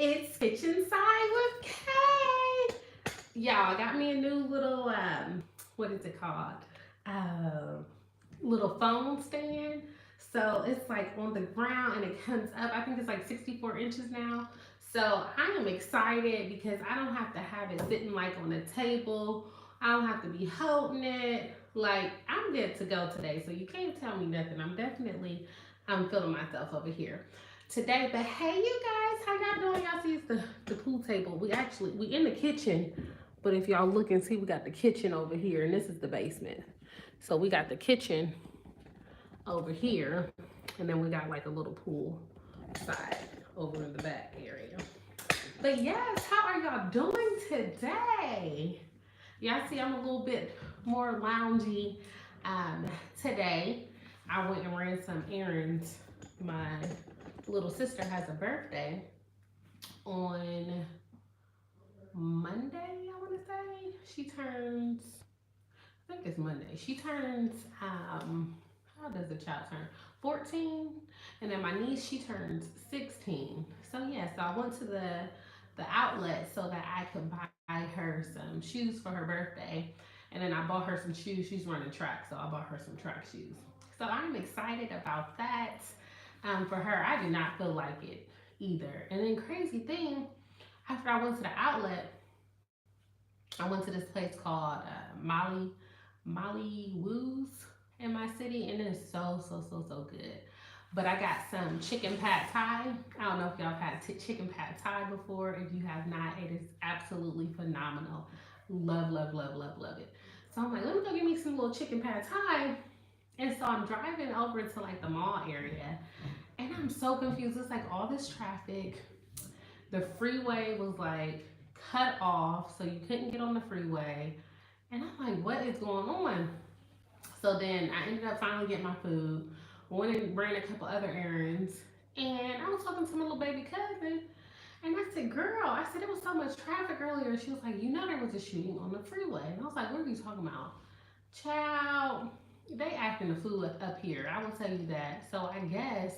It's Kitchen Side with Kay. Y'all got me a new little what is it called? Um, Little phone stand. So it's like on the ground and it comes up. I think it's like 64 inches now. So I am excited because I don't have to have it sitting like on a table. I don't have to be holding it. Like I'm good to go today. So you can't tell me nothing. I'm feeling myself over here today. But hey you guys, how y'all doing? Y'all see it's the pool table. We in the kitchen. But if y'all look and see, we got the kitchen over here and this is the basement. So we got the kitchen over here, and then we got like a little pool side over in the back area. But yes, how are y'all doing today? Y'all see I'm a little bit more loungy um, today. I went and ran some errands. My little sister has a birthday on Monday, I want to say. She turns, I think it's Monday. She turns, how does a child turn? 14. And then my niece, she turns 16. So yeah, so I went to the outlet so that I could buy her some shoes for her birthday. And then I bought her some shoes. She's running track, so I bought her some track shoes. So I'm excited about that. For her, I did not feel like it either. And then crazy thing, after I went to the outlet, I went to this place called Molly Woo's in my city, and it's so good. But I got some chicken pad thai. I don't know if y'all have had chicken pad thai before. If you have not, it is absolutely phenomenal. Love it. So I'm like, let me go get me some little chicken pad thai. And so I'm driving over to like the mall area, and I'm so confused. It's like all this traffic. The freeway was like cut off, so you couldn't get on the freeway. And I'm like, what is going on? So then I ended up finally getting my food, went and ran a couple other errands, and I was talking to my little baby cousin, and I said, girl, I said, there was so much traffic earlier. She was like, you know, there was a shooting on the freeway. And I was like, what are you talking about? Child, they acting the fool up here. I will tell you that. So I guess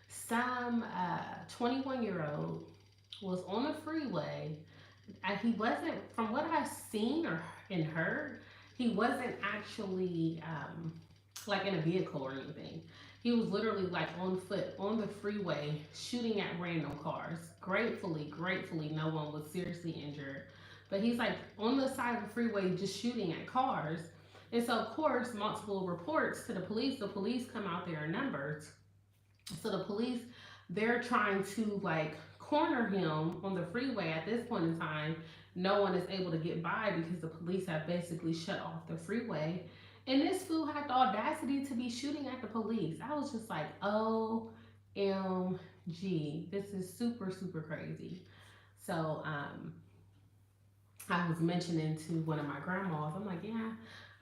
some 21-year-old was on the freeway. He wasn't, from what I've seen or and heard, he wasn't actually like in a vehicle or anything. He was literally like on foot on the freeway shooting at random cars. Gratefully, no one was seriously injured. But he's like on the side of the freeway just shooting at cars. And so, of course, multiple reports to the police. The police come out there in numbers. So the police, they're trying to like corner him on the freeway at this point in time. No one is able to get by because the police have basically shut off the freeway. And this fool had the audacity to be shooting at the police. I was just like, OMG. This is super crazy. So I was mentioning to one of my grandmas, I'm like, yeah,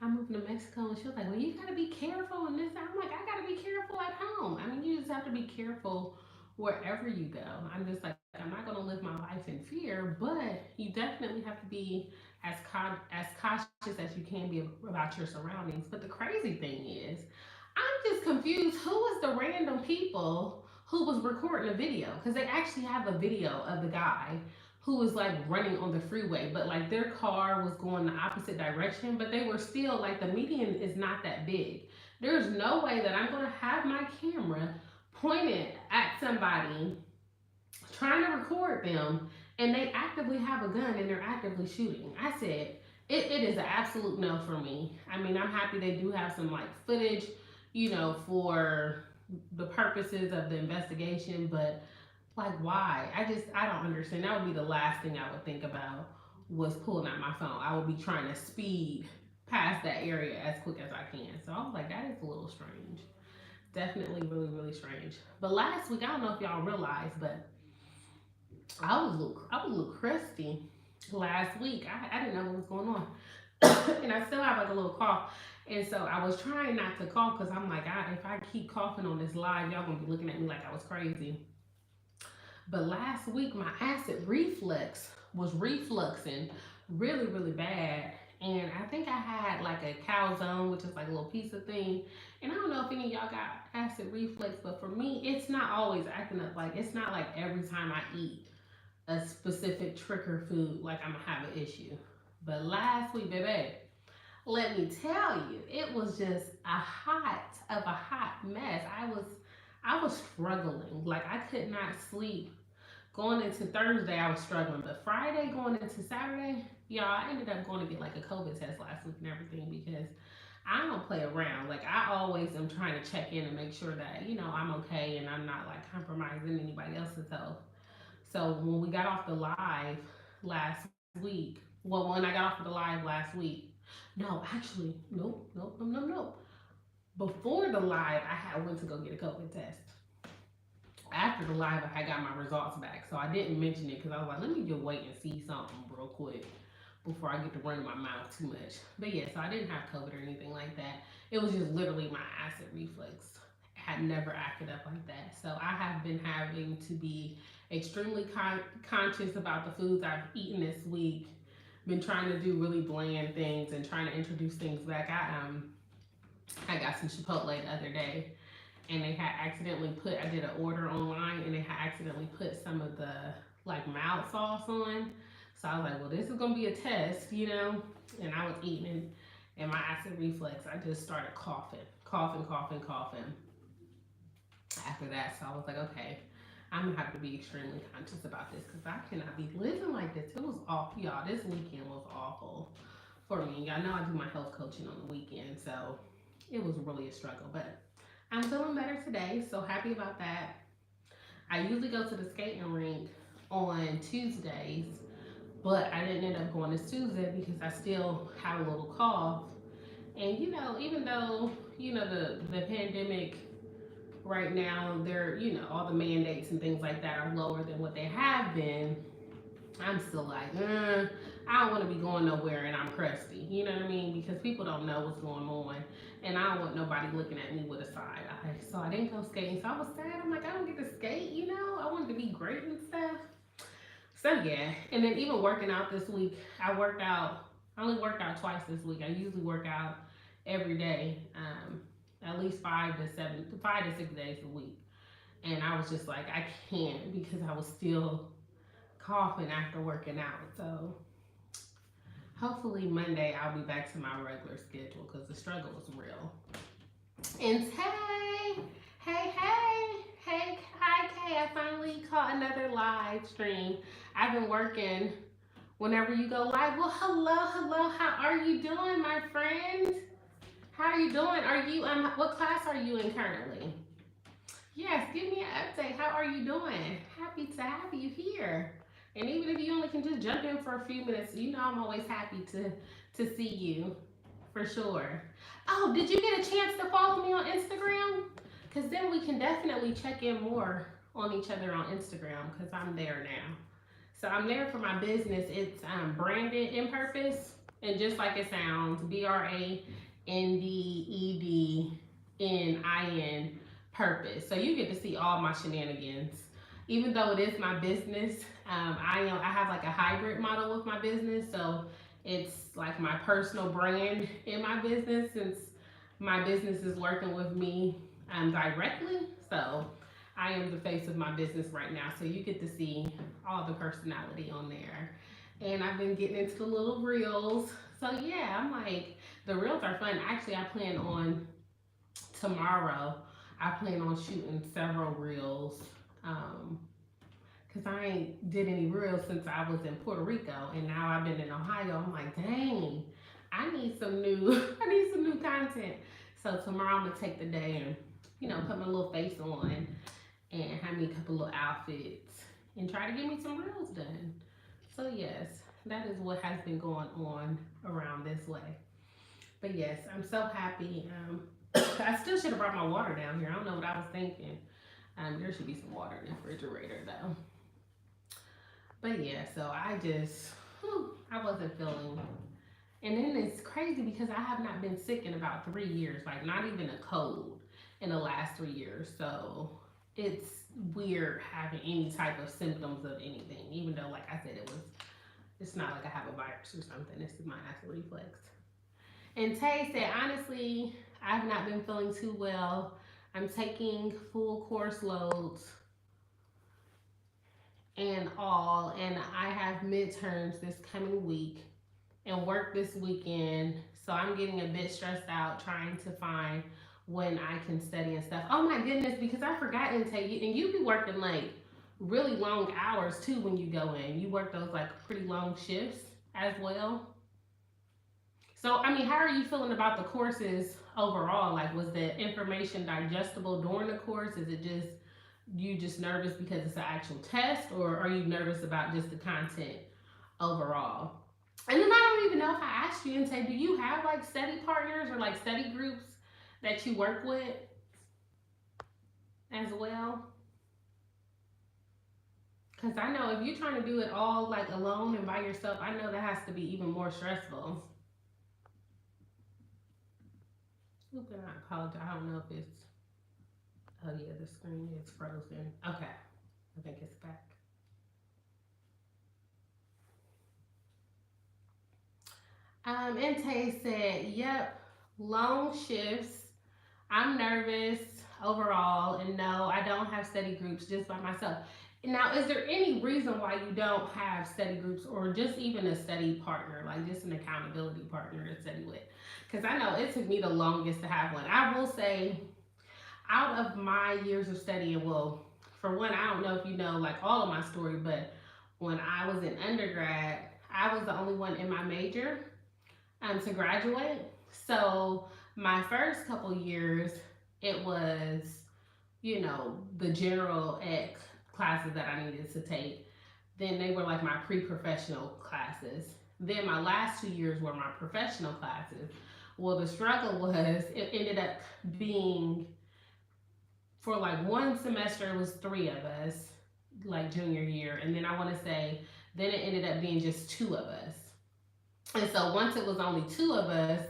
I'm moving to Mexico. And she was like, well, you got to be careful. And this, I'm like, I got to be careful at home. I mean, you just have to be careful wherever you go. I'm just like, I'm not going to live my life in fear, but you definitely have to be as cautious as you can be about your surroundings. But the crazy thing is, I'm just confused. Who was the random people who was recording the video? Because they actually have a video of the guy who was like running on the freeway, but like their car was going the opposite direction, but they were still like the median is not that big. There's no way that I'm gonna have my camera pointed at somebody trying to record them and they actively have a gun and they're actively shooting. I said, it is an absolute no for me. I mean, I'm happy they do have some like footage, for the purposes of the investigation, but like why? I don't understand. That would be the last thing I would think about was pulling out my phone. I would be trying to speed past that area as quick as I can. So I was like, that is a little strange. Definitely really strange. But last week, I don't know if y'all realized, but I was a little crusty last week. I didn't know what was going on. And I still have like a little cough. And so I was trying not to cough because I'm like, if I keep coughing on this live, y'all gonna be looking at me like I was crazy. But last week, my acid reflux was refluxing really bad. And I think I had like a calzone, which is like a little pizza thing. And I don't know if any of y'all got acid reflux, but for me, it's not always acting up. Like, it's not like every time I eat a specific trigger food, like I'm gonna have an issue. But last week, baby, let me tell you, it was just a hot mess. I was struggling. Like I could not sleep. Going into Thursday, I was struggling, but Friday going into Saturday, y'all, I ended up going to get like a COVID test last week and everything because I don't play around. Like I always am trying to check in and make sure that I'm okay and I'm not like compromising anybody else's health. So when we got off the live last week, well, when I got off of the live last week, no, actually, nope, nope, nope, nope, nope. Before the live, I had went to go get a COVID test. After the live, I had got my results back, so I didn't mention it because I was like, let me just wait and see something real quick before I get to running my mouth too much. But yeah, so I didn't have COVID or anything like that. It was just literally my acid reflux had never acted up like that. So I have been having to be extremely conscious about the foods I've eaten this week. Been trying to do really bland things and trying to introduce things back. I got some Chipotle the other day, and they had accidentally put. I did an order online, and they had accidentally put some of the like mild sauce on. So I was like, well, this is gonna be a test, And I was eating, and my acid reflux, I just started coughing, coughing, coughing, coughing. After that, so I was like, okay, I'm gonna have to be extremely conscious about this because I cannot be living like this. It was awful, y'all. This weekend was awful for me. Y'all know I do my health coaching on the weekend, so it was really a struggle. But I'm feeling better today, so happy about that. I usually go to the skating rink on Tuesdays, but I didn't end up going this Tuesday because I still had a little cough. And even though the pandemic right now, they're all the mandates and things like that are lower than what they have been. I'm still like, I don't want to be going nowhere and I'm crusty. You know what I mean? Because people don't know what's going on, and I don't want nobody looking at me with a side eye. So I didn't go skating. So I was sad. I'm like, I don't get to skate. I wanted to be great and stuff. So yeah, and then even working out this week, I worked out. I only worked out twice this week. I usually work out every day, at least 5 to 6 days a week. And I was just like, I can't because I was still coughing after working out. So hopefully Monday I'll be back to my regular schedule because the struggle was real. And hey, hi Kay, I finally caught another live stream. I've been working whenever you go live. Well, hello, how are you doing, my friend? How are you doing? What class are you in currently? Yes, give me an update. How are you doing? Happy to have you here. And even if you only can just jump in for a few minutes, I'm always happy to see you for sure. Oh, did you get a chance to follow me on Instagram? Because then we can definitely check in more on each other on Instagram because I'm there now. So I'm there for my business. It's branded in purpose, and just like it sounds, BRANDEDNIN purpose. So you get to see all my shenanigans. Even though it is my business, I have like a hybrid model with my business. So it's like my personal brand in my business since my business is working with me directly. So I am the face of my business right now. So you get to see all the personality on there. And I've been getting into the little reels. So yeah, I'm like, the reels are fun. Actually, I plan on tomorrow, I plan on shooting several reels. Cause I ain't did any reels since I was in Puerto Rico, and now I've been in Ohio. I'm like, dang, I need some new, I need some new content. So tomorrow I'm gonna take the day and, put my little face on and have me a couple little outfits and try to get me some reels done. So yes, that is what has been going on around this way. But yes, I'm so happy. I still should have brought my water down here. I don't know what I was thinking. There should be some water in the refrigerator though. But yeah, so I wasn't feeling. And then it's crazy because I have not been sick in about 3 years, like not even a cold in the last 3 years. So it's weird having any type of symptoms of anything, even though, like I said, it's not like I have a virus or something. This is my acid reflux. And Tay said, honestly, I've not been feeling too well. I'm taking full course loads and all, and I have midterms this coming week and work this weekend. So I'm getting a bit stressed out trying to find when I can study and stuff. Oh my goodness, because I forgot to tell you, and you be working like really long hours too when you go in. You work those like pretty long shifts as well. So, I mean, how are you feeling about the courses overall? Like, was the information digestible during the course? Is it just you just nervous because it's an actual test, or are you nervous about just the content overall? And then I don't even know if I asked you and say, do you have like study partners or like study groups that you work with as well? Because I know if you're trying to do it all like alone and by yourself, I know that has to be even more stressful. Oop, and I apologize. I don't know if it's, oh yeah, the screen is frozen. Okay, I think it's back. Inte said, yep, long shifts. I'm nervous overall, and no, I don't have study groups just by myself. Now, is there any reason why you don't have study groups or just even a study partner, like just an accountability partner to study with? Because I know it took me the longest to have one. I will say, out of my years of studying, well, for one, I don't know if you know like all of my story, but when I was in undergrad, I was the only one in my major to graduate. So my first couple years, it was, the general ed classes that I needed to take. Then they were like my pre-professional classes. Then my last 2 years were my professional classes. Well, the struggle was it ended up being for like one semester it was three of us, like junior year, and then I want to say then it ended up being just two of us. And so once it was only two of us,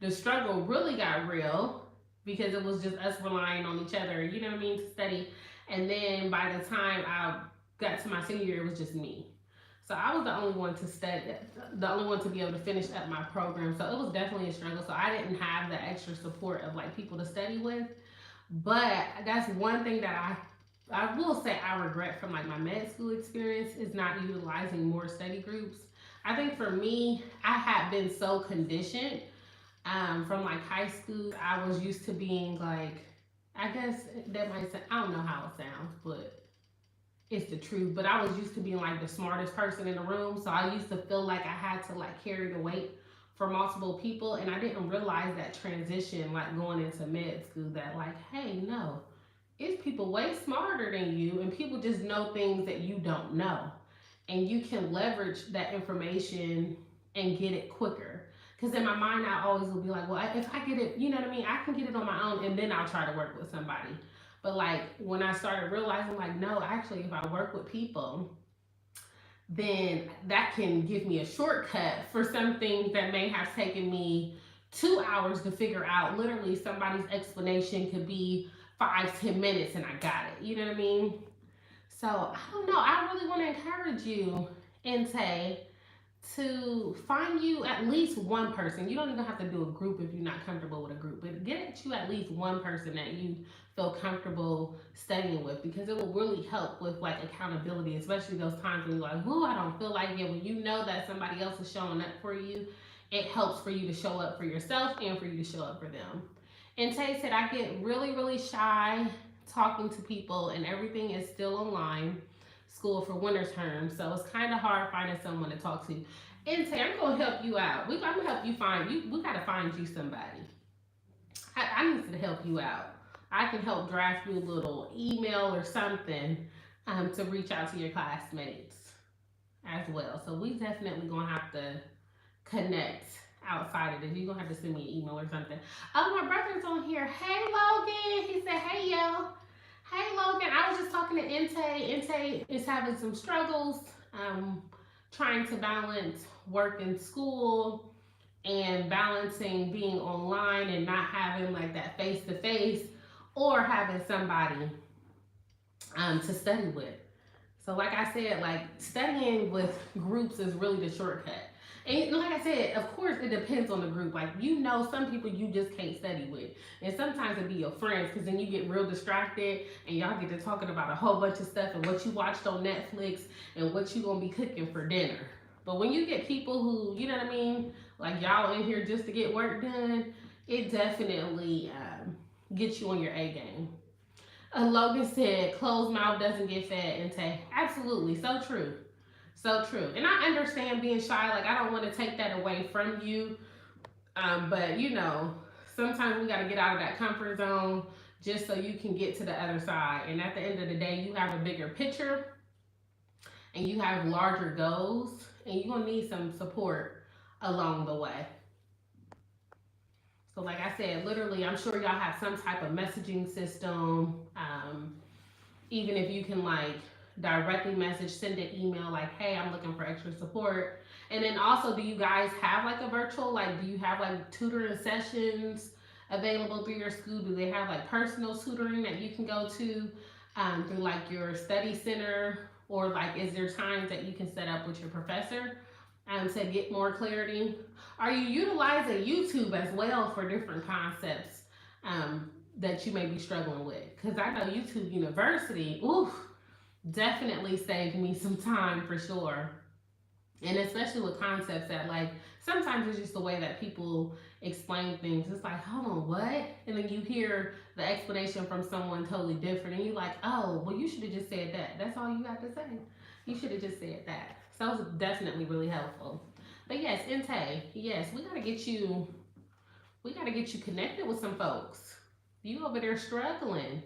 the struggle really got real because it was just us relying on each other, you know what I mean, to study. And then by the time I got to my senior year, it was just me. So I was the only one to study, the only one to be able to finish up my program. So it was definitely a struggle. So I didn't have the extra support of like people to study with. But that's one thing that I will say I regret from like my med school experience is not utilizing more study groups. I think for me, I had been so conditioned from like high school. I was used to being like, I guess that might sound, I don't know how it sounds, but it's the truth. But I was used to being like the smartest person in the room. So I used to feel like I had to like carry the weight for multiple people. And I didn't realize that transition, like going into med school, that like, hey, no, it's people way smarter than you and people just know things that you don't know, and you can leverage that information and get it quicker. Because in my mind, I always will be like, well, if I get it, you know what I mean? I can get it on my own and then I'll try to work with somebody. But like when I started realizing, like, no, actually, if I work with people, then that can give me a shortcut for something that may have taken me 2 hours to figure out. Literally, somebody's explanation could be 5, 10 minutes and I got it. You know what I mean? So I don't know. I really want to encourage you, Inte, to find you at least one person. You don't even have to do a group if you're not comfortable with a group, but get you at least one person that you feel comfortable studying with, because it will really help with like accountability, especially those times when you're like, "Ooh, I don't feel like it." When you know that somebody else is showing up for you, it helps for you to show up for yourself and for you to show up for them. And Tay said, I get really, really shy talking to people, and everything is still online. School for winter term, so it's kind of hard finding someone to talk to. And Tay, I'm gonna help you out. I'm gonna help you find you. We gotta find you somebody. I need to help you out. I can help draft you a little email or something to reach out to your classmates as well. So we definitely gonna have to connect outside of this. You're gonna have to send me an email or something. Oh, my brother's on here. Hey, Logan. He said, hey, yo. Hey, Logan. I was just talking to Inte. Inte is having some struggles trying to balance work and school and balancing being online and not having like that face to face or having somebody to study with. So like I said, like studying with groups is really the shortcut. And like I said, of course, it depends on the group. Like, you know, some people you just can't study with. And sometimes it be your friends because then you get real distracted and y'all get to talking about a whole bunch of stuff and what you watched on Netflix and what you going to be cooking for dinner. But when you get people who, you know what I mean, like y'all in here just to get work done, it definitely gets you on your A game. Logan said, closed mouth doesn't get fed, and Tay. Absolutely. So true. So true. And I understand being shy. Like, I don't want to take that away from you. But, you know, sometimes we got to get out of that comfort zone just so you can get to the other side. And at the end of the day, you have a bigger picture and you have larger goals, and you're going to need some support along the way. So, like I said, literally, I'm sure y'all have some type of messaging system. Even if you can, like, directly message, send an email, like, hey, I'm looking for extra support. And then also, do you guys have like a virtual, like, do you have like tutoring sessions available through your school? Do they have like personal tutoring that you can go to through like your study center? Or like, is there times that you can set up with your professor to get more clarity? Are you utilizing YouTube as well for different concepts that you may be struggling with? Because I know YouTube University, ooh, definitely saved me some time for sure. And especially with concepts that, like, sometimes it's just the way that people explain things. It's like, hold on, what? And then you hear the explanation from someone totally different, and you're like, oh, well, you should have just said that. That's all you got to say. You should have just said that. So it was definitely really helpful. But yes, Inte, yes, we gotta get you connected with some folks. You over there struggling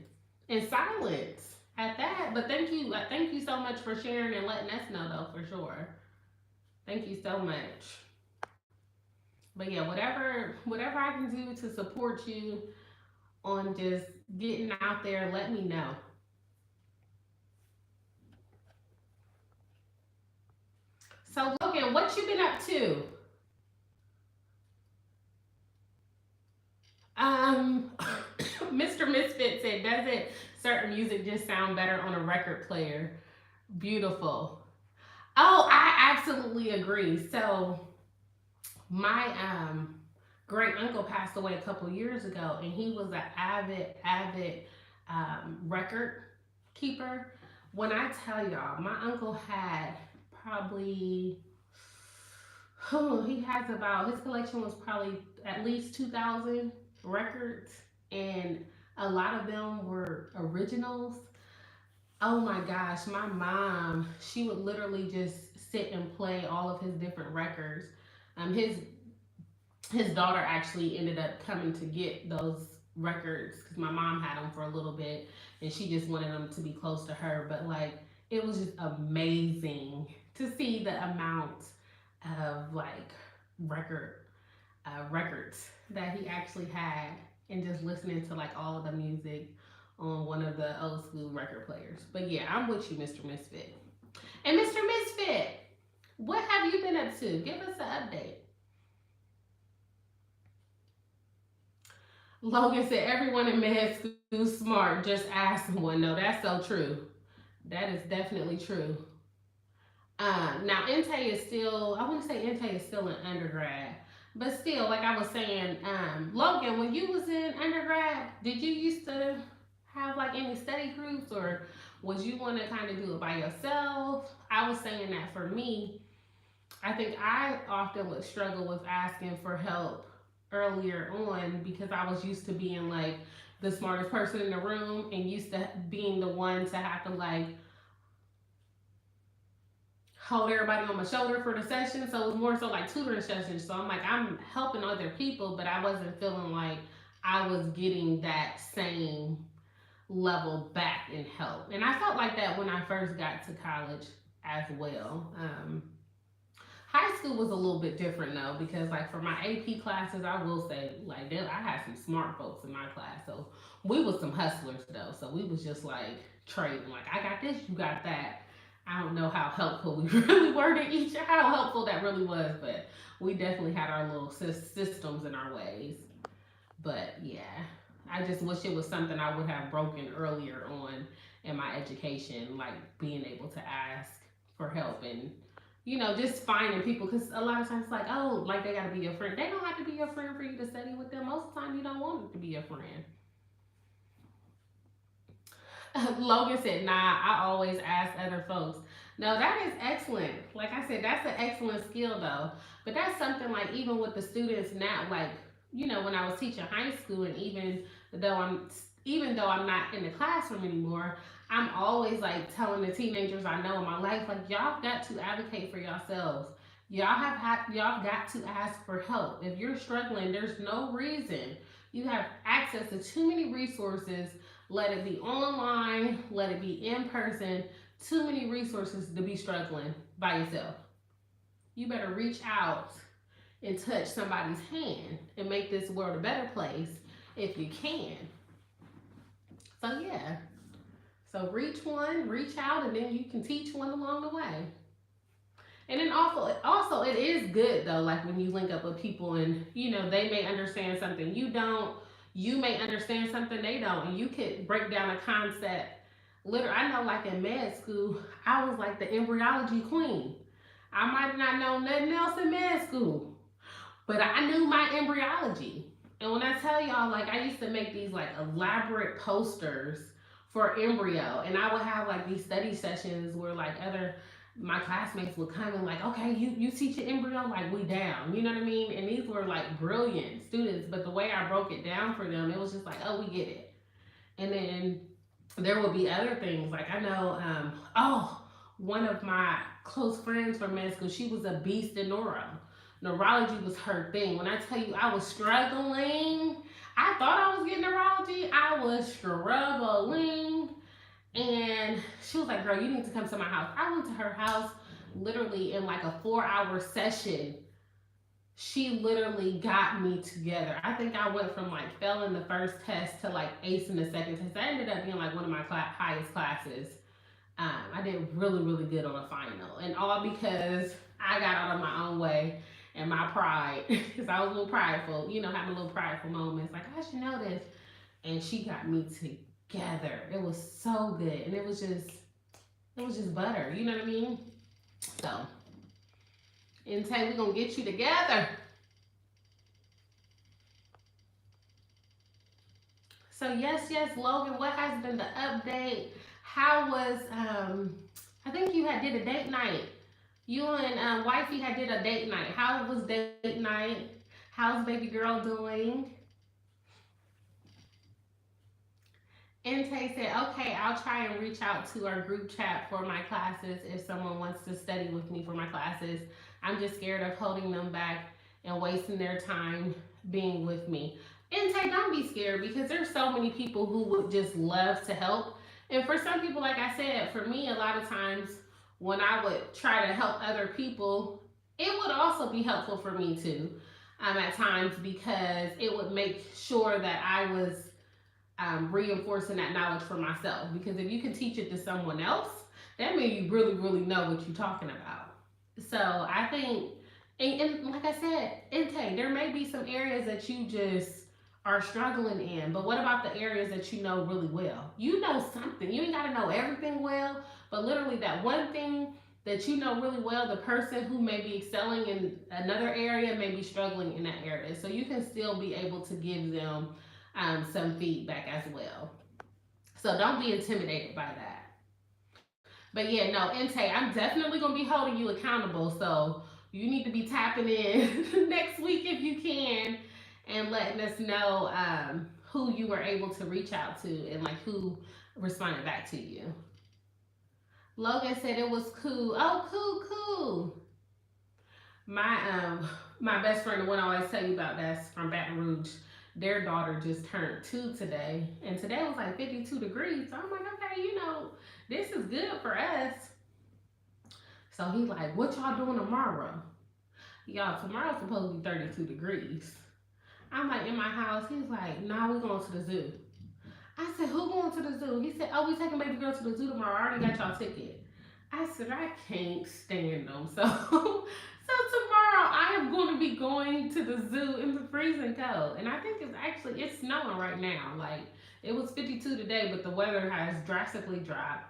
in silence at that. But thank you so much for sharing and letting us know though, for sure. Thank you so much. But yeah, whatever I can do to support you on just getting out there, let me know. So Logan, what you been up to? Um, Mr. Misfit said, does it certain music just sound better on a record player? Beautiful. Oh, I absolutely agree. So my great uncle passed away a couple years ago, and he was an avid record keeper. When I tell y'all, my uncle had probably, oh, he has about, his collection was probably at least 2,000 records, and a lot of them were originals. Oh my gosh, my mom, she would literally just sit and play all of his different records. His daughter actually ended up coming to get those records because my mom had them for a little bit, and she just wanted them to be close to her. But like, it was just amazing to see the amount of like record records that he actually had, and just listening to like all of the music on one of the old school record players. But yeah, I'm with you, Mr. Misfit. And Mr. Misfit, what have you been up to? Give us an update. Logan said everyone in med school smart. Just ask one. No, that's so true. That is definitely true. Now Inte is still. I want to say Inte is still an undergrad, but still, like I was saying, Logan, when you was in undergrad, did you used to have like any study groups, or was you want to kind of do it by yourself? I was saying that for me, I think I often would struggle with asking for help earlier on because I was used to being like the smartest person in the room and used to being the one to have to like hold everybody on my shoulder for the session. So it was more so like tutoring sessions. So I'm like, I'm helping other people, but I wasn't feeling like I was getting that same level back in help. And I felt like that when I first got to college as well. High school was a little bit different though, because like for my AP classes, I will say like I had some smart folks in my class, so we was some hustlers though. So we was just like trading, like I got this, you got that. I don't know how helpful we really were to each, how helpful that really was, but we definitely had our little systems and our ways. But yeah, I just wish it was something I would have broken earlier on in my education, like being able to ask for help and just finding people, because a lot of times it's like, oh, like they got to be your friend. They don't have to be your friend for you to study with them. Most of the time, you don't want them to be your friend. Logan said, nah, I always ask other folks. No, that is excellent. Like I said, that's an excellent skill though. But that's something like even with the students now, like, when I was teaching high school, and though I'm even though I'm not in the classroom anymore, I'm always like telling the teenagers I know in my life, like, y'all got to advocate for yourselves. Y'all got to ask for help. If you're struggling, there's no reason. You have access to too many resources. Let it be online, let it be in person. Too many resources to be struggling by yourself. You better reach out and touch somebody's hand and make this world a better place if you can. So yeah. So reach out, and then you can teach one along the way. And then also it is good though, like when you link up with people and they may understand something you don't, you may understand something they don't, and you could break down a concept. Literally, I know, like in med school, I was like the embryology queen. I might not know nothing else in med school, but I knew my embryology. And when I tell y'all, like, I used to make these like elaborate posters for embryo, and I would have like these study sessions where like my classmates would come and like, okay, you teach an embryo, like, we down, you know what I mean? And these were like brilliant students, but the way I broke it down for them, it was just like, oh, we get it. And then there would be other things, like I know, one of my close friends from med school, she was a beast in neurology was her thing. When I tell you I was struggling, I thought I was getting neurology, I was struggling. And she was like, girl, you need to come to my house. I went to her house literally in like a 4-hour session. She literally got me together. I think I went from like failing the first test to like acing the second test. That ended up being like one of my highest classes. I did really, really good on a final. And all because I got out of my own way and my pride. Because I was a little prideful, having a little prideful moments. Like, I should know this. And she got me together. It was so good. And it was just butter. You know what I mean? So, Intay, we're going to get you together. So, yes, Logan, what has been the update? How was, I think you had did a date night. You and wifey had did a date night. How was date night? How's baby girl doing? Intay said, okay, I'll try and reach out to our group chat for my classes if someone wants to study with me for my classes. I'm just scared of holding them back and wasting their time being with me. Intay, don't be scared, because there's so many people who would just love to help. And for some people, like I said, for me, a lot of times when I would try to help other people, it would also be helpful for me too, at times, because it would make sure that I was reinforcing that knowledge for myself. Because if you can teach it to someone else, that means you really, really know what you're talking about. So I think, and like I said, Intay, there may be some areas that you just are struggling in, but what about the areas that you know really well? You know something. You ain't got to know everything well, but literally that one thing that you know really well, the person who may be excelling in another area may be struggling in that area. So you can still be able to give them some feedback as well. So don't be intimidated by that. But yeah, no, Intay, I'm definitely going to be holding you accountable. So you need to be tapping in next week if you can, and letting us know who you were able to reach out to and like who responded back to you. Logan said it was cool. Oh, cool. My best friend, the one I always tell you about, that's from Baton Rouge. Their daughter just turned 2 today, and today was like 52 degrees. So I'm like, okay, this is good for us. So he's like, what y'all doing tomorrow? Y'all, tomorrow's supposed to be 32 degrees. I'm like, in my house. He's like, nah, we're going to the zoo. I said, who going to the zoo? He said, oh, we taking baby girl to the zoo tomorrow. I already got y'all ticket. I said, I can't stand them. So tomorrow I am going to be going to the zoo in the freezing cold. And I think it's snowing right now. Like, it was 52 today, but the weather has drastically dropped.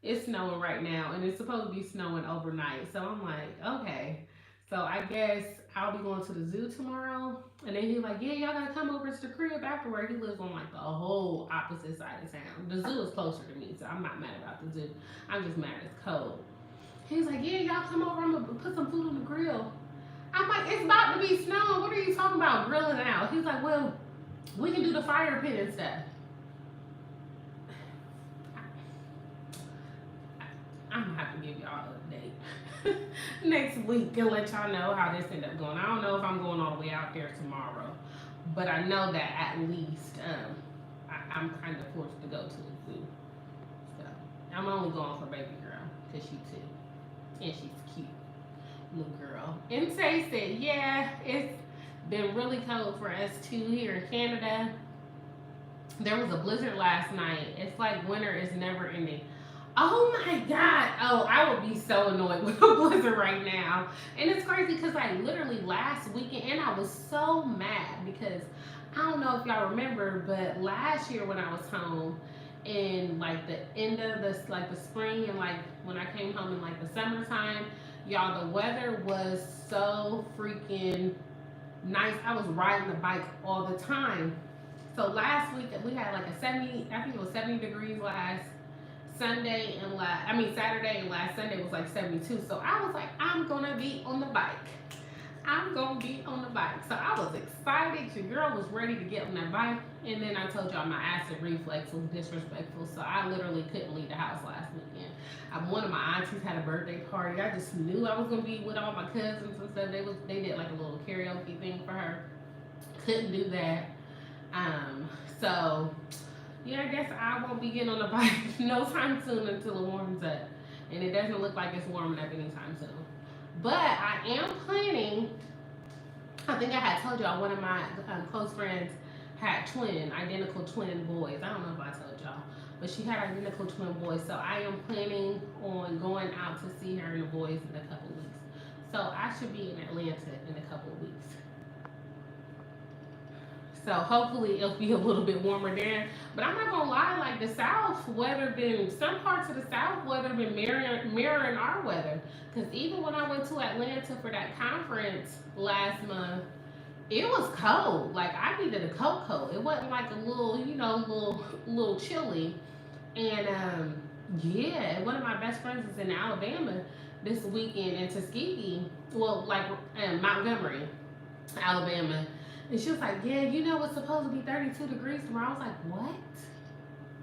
It's snowing right now, and it's supposed to be snowing overnight. So I'm like, okay. So I guess I'll be going to the zoo tomorrow. And then he's like, yeah, y'all gotta come over to the crib afterward. He lives on like the whole opposite side of town. The zoo is closer to me, so I'm not mad about the zoo. I'm just mad it's cold. He's like, yeah, y'all come over. I'm gonna put some food on the grill. I'm like, it's about to be snowing. What are you talking about grilling out? He's like, well, we can do the fire pit and stuff. I'm gonna have to give y'all an update next week and let y'all know how this ended up going. I don't know if I'm going all the way out there tomorrow, but I know that at least I'm kind of forced to go to the zoo. So I'm only going for baby girl because she too, and she's cute, little girl. And Tay said, yeah, it's been really cold for us too here in Canada. There was a blizzard last night. It's like winter is never ending. Oh my god. Oh, I would be so annoyed with a blizzard right now. And it's crazy because like literally last weekend, and I was so mad because I don't know if y'all remember, but last year when I was home in like the end of this like the spring and like when I came home in like the summertime, y'all, the weather was so freaking nice. I was riding the bike all the time. So last week we had like a 70, I think it was 70 degrees last Sunday and Saturday and last Sunday was like 72. So I was like, I'm gonna be on the bike. I'm gonna be on the bike. So I was excited. Your girl was ready to get on that bike. And then I told y'all my acid reflux was disrespectful. So I literally couldn't leave the house last weekend. One of my aunties had a birthday party. I just knew I was gonna be with all my cousins and stuff. They did like a little karaoke thing for her. Couldn't do that. So yeah, I guess I won't be getting on the bike no time soon until it warms up. And it doesn't look like it's warming up anytime soon. But I am planning, I think I had told y'all one of my close friends had identical twin boys. I don't know if I told y'all, but she had identical twin boys. So I am planning on going out to see her and the boys in a couple weeks. So I should be in Atlanta in a couple weeks. So hopefully it'll be a little bit warmer there. But I'm not gonna lie, like the South weather been some parts of the South weather been mirroring our weather. Cause even when I went to Atlanta for that conference last month, it was cold. Like I needed a coat. It wasn't like a little, little chilly. And yeah, one of my best friends is in Alabama this weekend in Tuskegee. Well, like Montgomery, Alabama. And she was like, yeah, it's supposed to be 32 degrees tomorrow. I was like, what?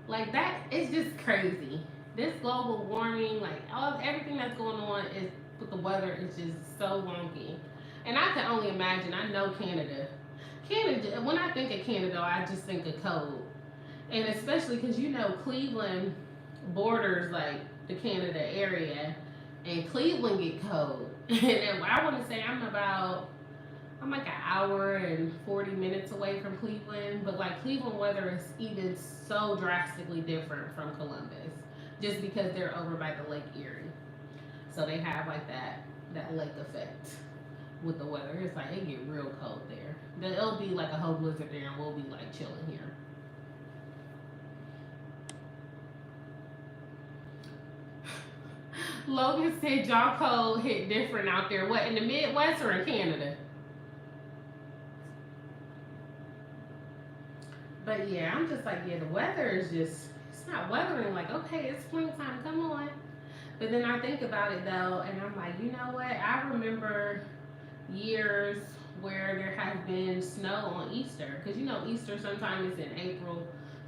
Like that, it's just crazy. This global warming, like everything that's going on is with the weather is just so wonky. And I can only imagine, I know Canada. Canada, when I think of Canada, I just think of cold. And especially because, Cleveland borders like the Canada area. And Cleveland get cold. And I want to say I'm like an hour and 40 minutes away from Cleveland, but like Cleveland weather is even so drastically different from Columbus, just because they're over by the Lake Erie, so they have like that lake effect with the weather. It's like it get real cold there. It'll be like a whole blizzard there, and we'll be like chilling here. Logan said y'all cold hit different out there. What, in the Midwest or in Canada? But yeah, I'm just like, yeah, the weather is just, it's not weathering like, okay, it's springtime, come on. But then I think about it though, and I'm like, you know what? I remember years where there has been snow on Easter. Because Easter sometimes is in April,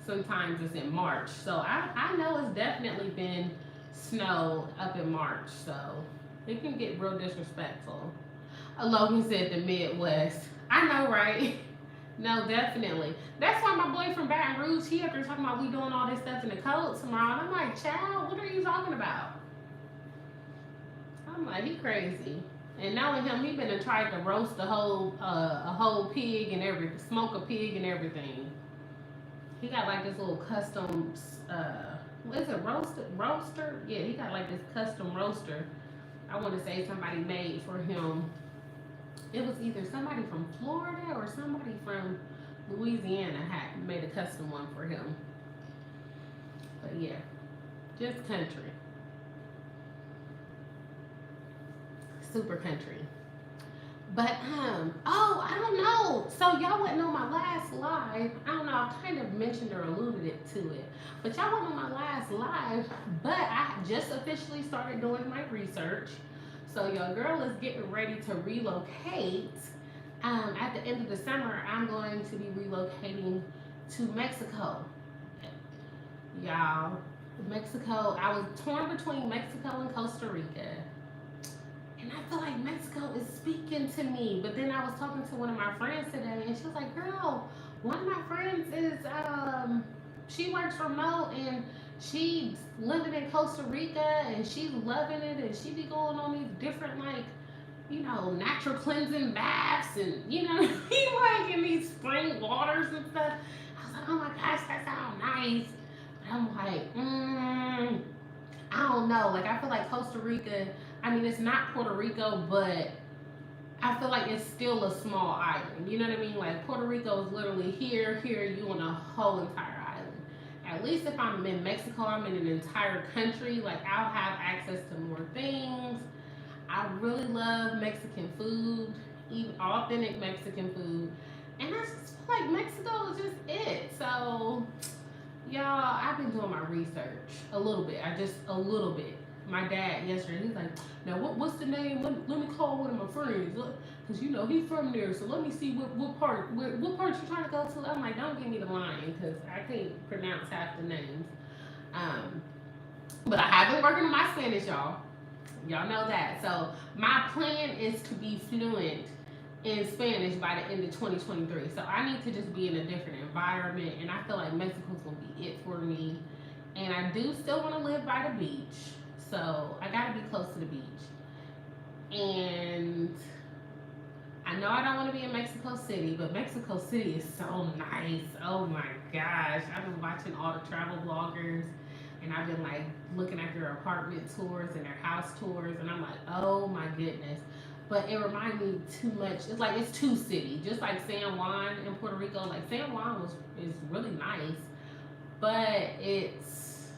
sometimes it's in March. So I know it's definitely been snow up in March. So it can get real disrespectful. Logan said the Midwest. I know, right? No, definitely. That's why my boy from Baton Rouge, he up there talking about we doing all this stuff in the cold tomorrow. And I'm like, child, what are you talking about? I'm like, he crazy. And knowing him, he been to try to roast a whole pig and smoke a pig and everything. He got like this little custom, what is it, roaster? Yeah, he got like this custom roaster. I want to say somebody made for him. It was either somebody from Florida or somebody from Louisiana had made a custom one for him. But yeah, just country. super country. But oh, I don't know. So y'all wouldn't know my last live. I don't know. I kind of mentioned or alluded it to it, but y'all wouldn't know my last live. But I just officially started doing my research. So your girl is getting ready to relocate. At the end of the summer, I'm going to be relocating to Mexico. Y'all, Mexico. I was torn between Mexico and Costa Rica. And I feel like Mexico is speaking to me. But then I was talking to one of my friends today, and she was like, "Girl, one of my friends is she works remote, and she's living in Costa Rica, and she's loving it, and she be going on these different natural cleansing baths, and like in these spring waters and stuff." I was like, "Oh my gosh, that sounds nice." But I'm like, I don't know. Like I feel like Costa Rica. I mean, it's not Puerto Rico, but I feel like it's still a small island. You know what I mean? Like Puerto Rico is literally here, you on a whole entire island. At least if I'm in Mexico, I'm in an entire country. Like I'll have access to more things. I really love Mexican food, even authentic Mexican food. And I just feel like Mexico is just it. So y'all, I've been doing my research a little bit. A little bit. My dad yesterday, he's like, "Now what's the name? Let me call one of my friends, cause he's from there. So let me see what part you trying to go to." I'm like, "Don't give me the line, cause I can't pronounce half the names." Um, but I have been working on my Spanish, y'all. Y'all know that. So my plan is to be fluent in Spanish by the end of 2023. So I need to just be in a different environment, and I feel like Mexico's gonna be it for me. And I do still want to live by the beach, so I gotta be close to the beach. And I know I don't want to be in Mexico City, but Mexico City is so nice. Oh my gosh, I've been watching all the travel bloggers, and I've been like looking at their apartment tours and their house tours, and I'm like, oh my goodness. But it reminds me too much. It's like it's too city, just like San Juan in Puerto Rico. Like San Juan is really nice, but it's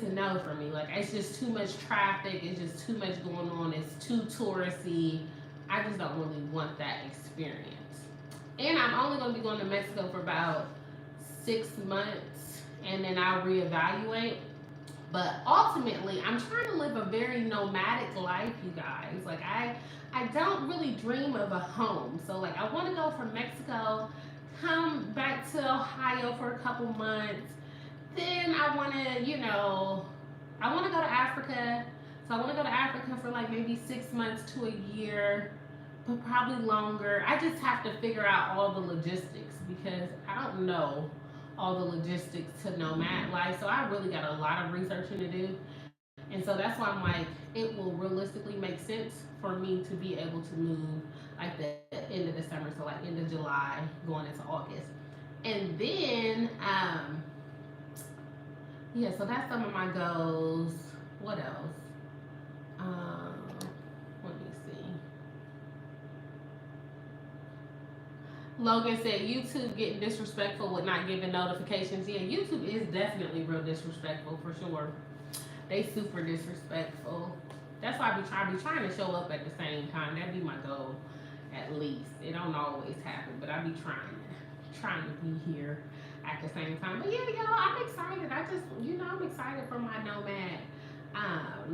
a no for me. Like it's just too much traffic. It's just too much going on. It's too touristy. I just don't really want that experience. And I'm only going to be going to Mexico for about 6 months, and then I'll reevaluate. But ultimately, I'm trying to live a very nomadic life, you guys. Like I don't really dream of a home. So like I want to go from Mexico, come back to Ohio for a couple months. Then I want to go to Africa. So I want to go to Africa for like maybe 6 months to a year, but probably longer. I just have to figure out all the logistics because I don't know all the logistics to nomad life. So I really got a lot of researching to do. And so that's why I'm like, it will realistically make sense for me to be able to move like the end of the summer, so like end of July, going into August. And then yeah, so that's some of my goals. What else? Um, Let me see. Logan said YouTube getting disrespectful with not giving notifications. Yeah, YouTube is definitely real disrespectful for sure. They super disrespectful. That's why I be trying to show up at the same time. That'd be my goal, at least. It don't always happen, but I be trying to be here at the same time. But yeah, y'all, I'm excited. I'm excited for my nomad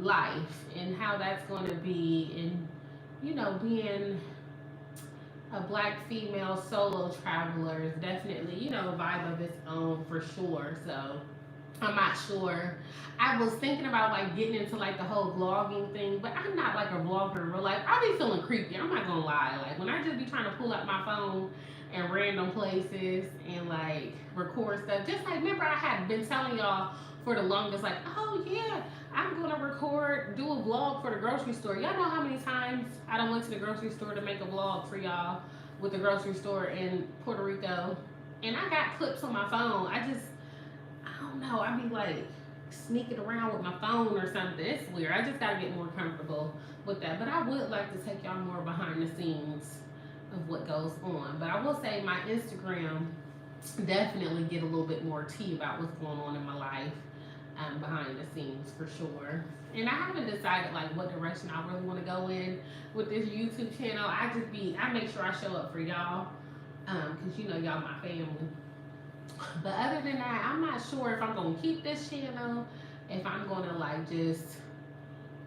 life and how that's going to be, and being a black female solo traveler is definitely a vibe of its own for sure. So I'm not sure. I was thinking about like getting into like the whole vlogging thing, but I'm not like a vlogger in real life. I be feeling creepy. I'm not gonna lie. Like when I just be trying to pull out my phone and random places and like record stuff. Just like remember I had been telling y'all for the longest, like, oh yeah, I'm gonna do a vlog for the grocery store. Y'all know how many times I done went to the grocery store to make a vlog for y'all with the grocery store in Puerto Rico. And I got clips on my phone. I don't know. I be like sneaking around with my phone or something. It's weird. I just gotta get more comfortable with that. But I would like to take y'all more behind the scenes of what goes on. But I will say my Instagram definitely get a little bit more tea about what's going on in my life. behind the scenes for sure. And I haven't decided like what direction I really want to go in with this YouTube channel. I make sure I show up for y'all, because you know y'all my family. But other than that, I'm not sure if I'm gonna keep this channel, if I'm gonna like just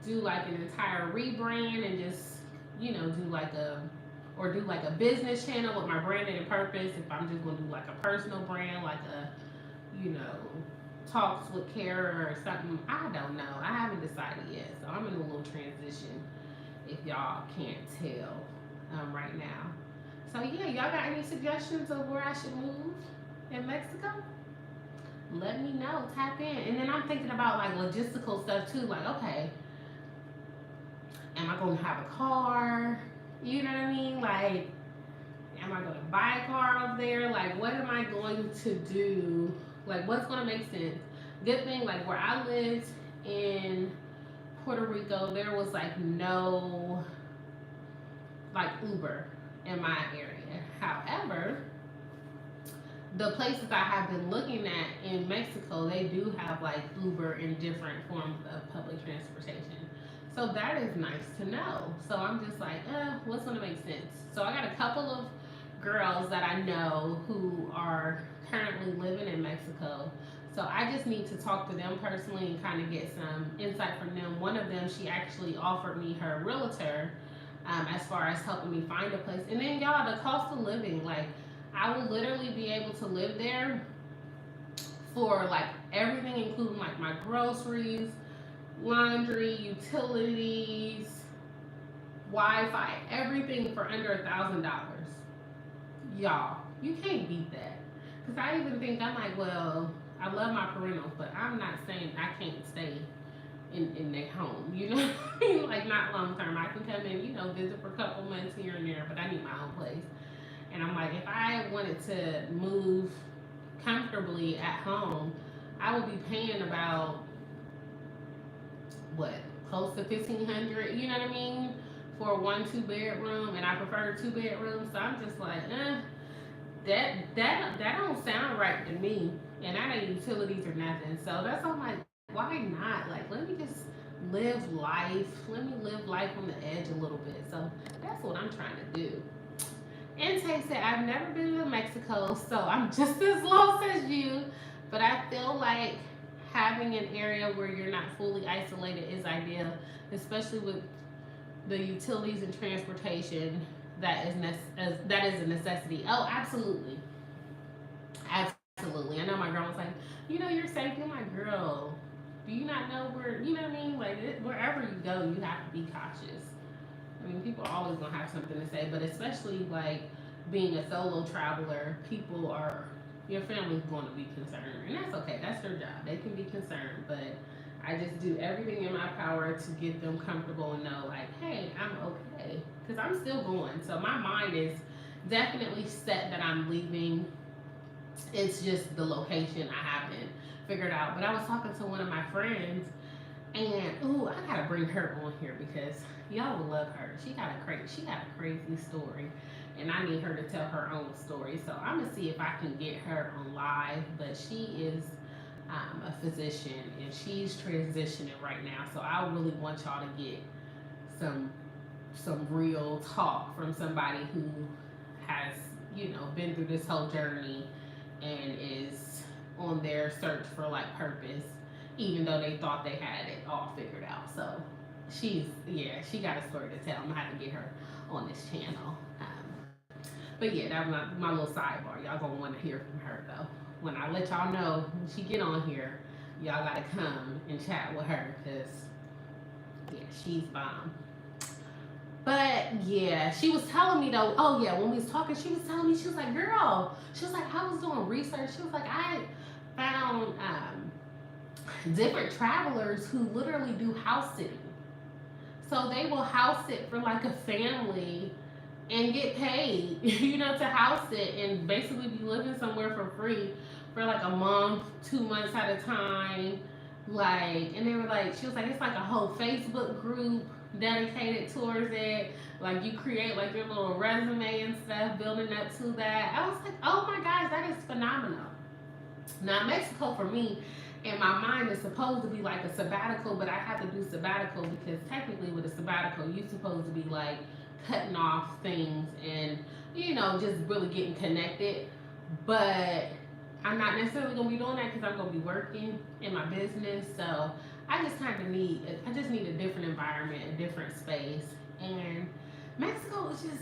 do like an entire rebrand and just do like a business channel with my branding and purpose. If I'm just gonna do like a personal brand, like a you know talks with Kara or something. I don't know. I haven't decided yet, so I'm in a little transition. If y'all can't tell right now. So yeah, y'all got any suggestions of where I should move in Mexico? Let me know. Tap in. And then I'm thinking about like logistical stuff too. Like, okay, am I going to have a car? You know what I mean? Like, am I going to buy a car up there? Like, what am I going to do? Like, what's going to make sense? Good thing, like, where I lived in Puerto Rico, there was like no like Uber in my area. However, the places I have been looking at in Mexico, they do have like Uber and different forms of public transportation. So that is nice to know. So I'm just like, what's gonna make sense? So I got a couple of girls that I know who are currently living in Mexico. So I just need to talk to them personally and kind of get some insight from them. One of them, she actually offered me her realtor as far as helping me find a place. And then y'all, the cost of living, like I will literally be able to live there for like everything, including like my groceries, laundry, utilities, Wi-Fi, everything for under $1,000. Y'all, you can't beat that. Cause I even think I'm like, well, I love my parentals, but I'm not saying I can't stay in their home. You know what I mean? Like not long term. I can come in, visit for a couple months here and there, but I need my own place. And I'm like, if I wanted to move comfortably at home, I would be paying about what, close to $1,500, you know what I mean, for a 1-2 bedroom, and I prefer a 2 bedroom. So I'm just like, that don't sound right to me, and I ain't utilities or nothing. So that's why I'm like, why not? Like, let me just live life. Let me live life on the edge a little bit. So that's what I'm trying to do. And Tay said, I've never been to Mexico, so I'm just as lost as you. But I feel like having an area where you're not fully isolated is ideal, especially with the utilities and transportation that is a necessity. Oh, absolutely. Absolutely. I know my girl was like, you're safe. You're my girl. Do you not know where, you know what I mean? Like, wherever you go, you have to be cautious. I mean, people are always gonna have something to say, but especially like being a solo traveler, your family's going to be concerned, and that's okay. That's their job. They can be concerned, but I just do everything in my power to get them comfortable and know, like, hey, I'm okay, because I'm still going. So my mind is definitely set that I'm leaving. It's just the location I haven't figured out. But I was talking to one of my friends, and I gotta bring her on here because y'all will love her. She got a crazy story, and I need her to tell her own story. So I'm gonna see if I can get her on live. But she is a physician, and she's transitioning right now. So I really want y'all to get some real talk from somebody who has been through this whole journey and is on their search for like purpose, even though they thought they had it all figured out. So she got a story to tell. I'm gonna have to get her on this channel. But yeah, that was my little sidebar. Y'all gonna want to hear from her though. When I let y'all know when she get on here, y'all gotta come and chat with her, because she's bomb. But yeah, she was telling me though, when we was talking, she was telling me, she was like, girl, I was doing research. She was like, I found different travelers who literally do house sitting. So they will house sit for like a family and get paid, to house sit and basically be living somewhere for free for like a month, 2 months at a time. Like, and they were like, she was like, it's like a whole Facebook group dedicated towards it. Like, you create like your little resume and stuff, building up to that. I was like, oh my gosh, that is phenomenal. Now, Mexico for me in my mind it's supposed to be like a sabbatical, but I have to do sabbatical because technically with a sabbatical you're supposed to be like cutting off things and just really getting connected. But I'm not necessarily gonna be doing that because I'm gonna be working in my business. So I just need a different environment, a different space. And Mexico is just,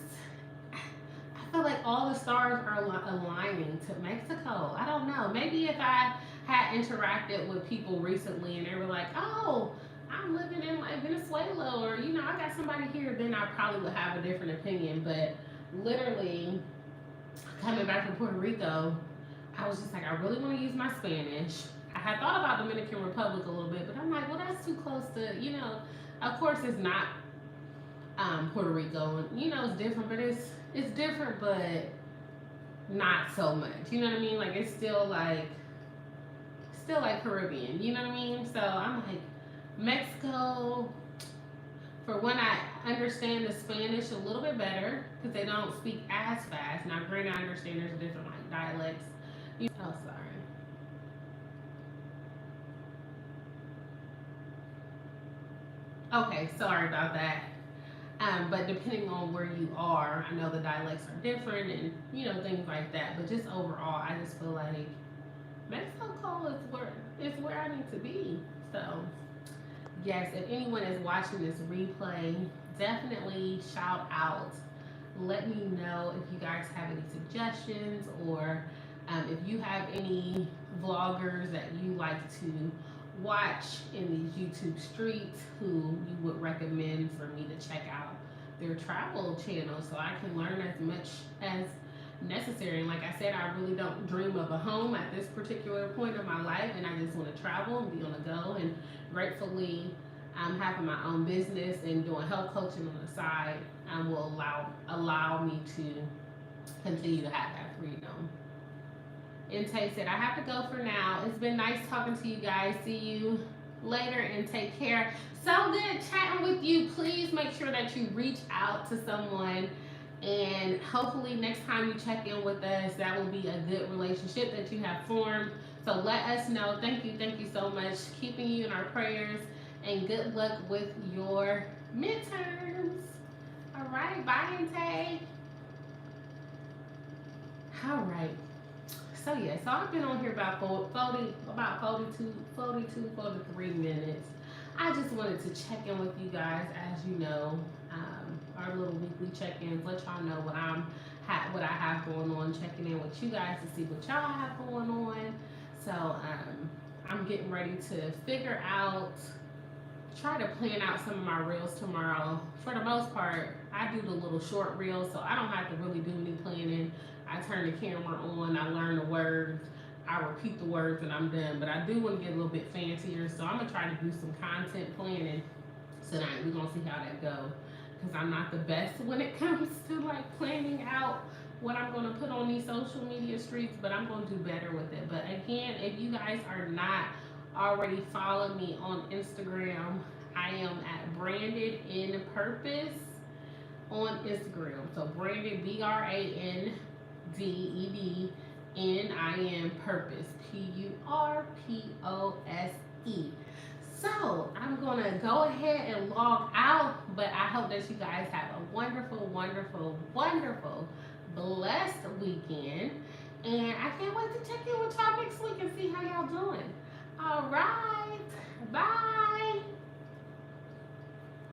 I feel like all the stars are aligning to Mexico. I don't know. Maybe if I had interacted with people recently and they were like, oh, I'm living in like Venezuela, or I got somebody here, then I probably would have a different opinion. But literally coming back from Puerto Rico, I was just like, I really want to use my Spanish. I had thought about Dominican Republic a little bit, but I'm like, well, that's too close to, of course it's not Puerto Rico. It's different, but it's different, but not so much. You know what I mean? Like it's still like Caribbean. You know what I mean? So I'm like, Mexico. For when I understand the Spanish a little bit better, because they don't speak as fast. Now, granted, I understand there's different like dialects. Oh, sorry. Okay, sorry about that. But depending on where you are, I know the dialects are different and things like that. But just overall, I just feel like Mexico is where I need to be. So yes, if anyone is watching this replay, definitely shout out. Let me know if you guys have any suggestions, or if you have any vloggers that you like to watch in these YouTube streets who you would recommend for me to check out their travel channel so I can learn as much as necessary. And like I said, I really don't dream of a home at this particular point of my life, and I just want to travel and be on the go. And gratefully, I'm having my own business and doing health coaching on the side will allow me to continue to have that freedom. And Tay said, I have to go for now. It's been nice talking to you guys. See you later and take care. So good chatting with you. Please make sure that you reach out to someone, and hopefully next time you check in with us, that will be a good relationship that you have formed. So let us know. Thank you so much. Keeping you in our prayers, and good luck with your midterms. All right, bye, Tay. All right. So yeah, so I've been on here about 42, 43 minutes. I just wanted to check in with you guys, as you know, our little weekly check-ins, let y'all know what I have going on, checking in with you guys to see what y'all have going on. So I'm getting ready to try to plan out some of my reels tomorrow. For the most part, I do the little short reels, so I don't have to really do any planning. I turn the camera on, I learn the words, I repeat the words, and I'm done. But I do want to get a little bit fancier, so I'm going to try to do some content planning tonight. We're going to see how that goes, because I'm not the best when it comes to like planning out what I'm going to put on these social media streets, but I'm going to do better with it. But again, if you guys are not already following me on Instagram, I am at Branded in Purpose on Instagram. So Branded, BRANDEDNIN Purpose, PURPOSE. So I'm gonna go ahead and log out, but I hope that you guys have a wonderful, wonderful, wonderful, blessed weekend. And I can't wait to check in with y'all next week and see how y'all doing. All right, bye.